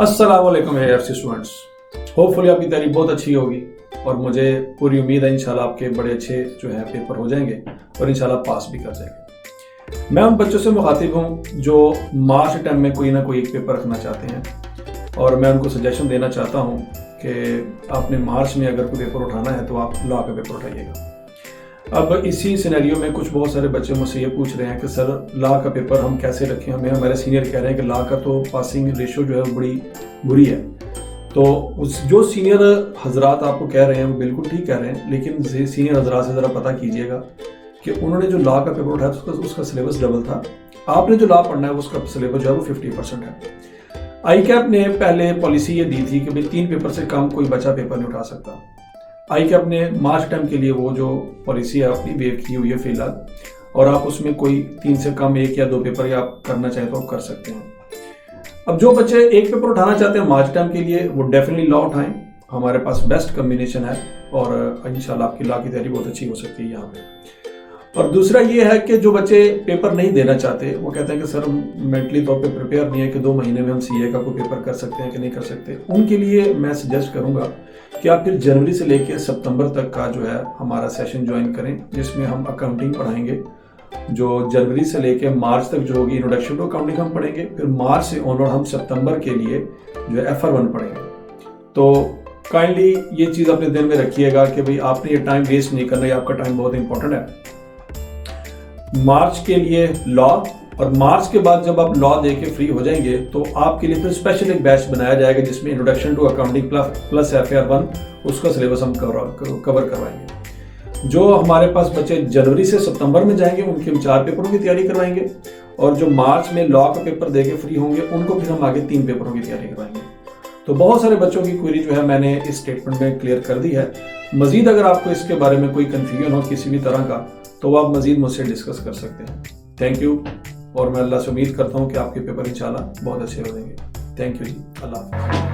अस्सलाम वालेकुम AFC students. Hopefully आपकी तैयारी बहुत अच्छी होगी और मुझे पूरी उम्मीद है इंशाल्लाह आपके बड़े अच्छे जो है पेपर हो जाएंगे और इंशाल्लाह पास भी कर जाएंगे। मैं उन बच्चों से मुखातिब हूँ जो मार्च टाइम में कोई ना कोई एक पेपर रखना चाहते हैं और मैं उनको सजेशन देना चाहता हूँ कि आपने मार्च में अगर कोई पेपर उठाना है तो आप लॉ का पेपर उठाइएगा। अब इसी सिनेरियो में कुछ बहुत सारे बच्चे मुझसे ये पूछ रहे हैं कि सर लॉ का पेपर हम कैसे रखें, हमारे सीनियर कह रहे हैं कि लॉ का तो पासिंग रेशो जो है वो बड़ी बुरी है। तो जो सीनियर हजरात आपको कह रहे हैं वो बिल्कुल ठीक कह रहे हैं, लेकिन सीनियर हजरात से ज़रा पता कीजिएगा कि उन्होंने जो लॉ का पेपर उठाया उसका सिलेबस डबल था। आपने जो लॉ पढ़ना है उसका सिलेबस जो है वो 50% है। ICAP ने पहले पॉलिसी ये दी थी कि भाई 3 पेपर से कम कोई बच्चा पेपर नहीं उठा सकता। ICAP ने मार्च टाइम के लिए वो जो पॉलिसी है अपनी वेव की हुई है फिलहाल, और आप उसमें कोई 3 से कम 1 या 2 पेपर या आप करना चाहें तो आप कर सकते हैं। अब जो बच्चे एक पेपर उठाना चाहते हैं मार्च टाइम के लिए वो डेफिनेटली लॉ उठाएं, हमारे पास बेस्ट कम्बिनेशन है और इंशाल्लाह आपकी लॉ की तैयारी बहुत अच्छी हो सकती है यहाँ पे। और दूसरा ये है कि जो बच्चे पेपर नहीं देना चाहते वो कहते हैं कि सर मेंटली तौर पे प्रिपेयर नहीं है कि 2 महीने में हम CA का कोई पेपर कर सकते हैं कि नहीं कर सकते, उनके लिए मैं सजेस्ट करूंगा कि आप फिर जनवरी से लेकर सितंबर तक का जो है हमारा सेशन ज्वाइन करें, जिसमें हम अकाउंटिंग पढ़ाएंगे। जो जनवरी से लेकर मार्च तक जो होगी इंट्रोडक्शन टू अकाउंटिंग हम पढ़ेंगे, फिर मार्च से ऑनवर्ड हम सितंबर के लिए जो है FR1 पढ़ेंगे। तो काइंडली ये चीज़ अपने दिन में रखिएगा कि भाई आपने ये टाइम वेस्ट नहीं करना, ये आपका टाइम बहुत इंपॉर्टेंट है। मार्च के लिए लॉ, और मार्च के बाद जब आप लॉ दे के फ्री हो जाएंगे तो आपके लिए फिर स्पेशल एक बैच बनाया जाएगा जिसमें introduction to accounting plus FR1 उसका सिलेबस हम कवर करवाएंगे। जो हमारे पास बच्चे जनवरी से सितंबर में जाएंगे उनके हम 4 पेपरों की तैयारी करवाएंगे, और जो मार्च में लॉ का पेपर दे के फ्री होंगे उनको फिर हम आगे 3 पेपरों की तैयारी करवाएंगे। तो बहुत सारे बच्चों की क्वेरी जो है मैंने इस स्टेटमेंट में क्लियर कर दी है। मजीद अगर आपको इसके बारे में कोई कंफ्यूजन हो किसी भी तरह का तो आप मजीद मुझसे डिस्कस कर सकते हैं। थैंक यू, और मैं अल्लाह से उम्मीद करता हूँ कि आपके पेपर इंशाल्लाह बहुत अच्छे हो जाएंगे। थैंक यू जी, अल्लाह हाफ़िज़।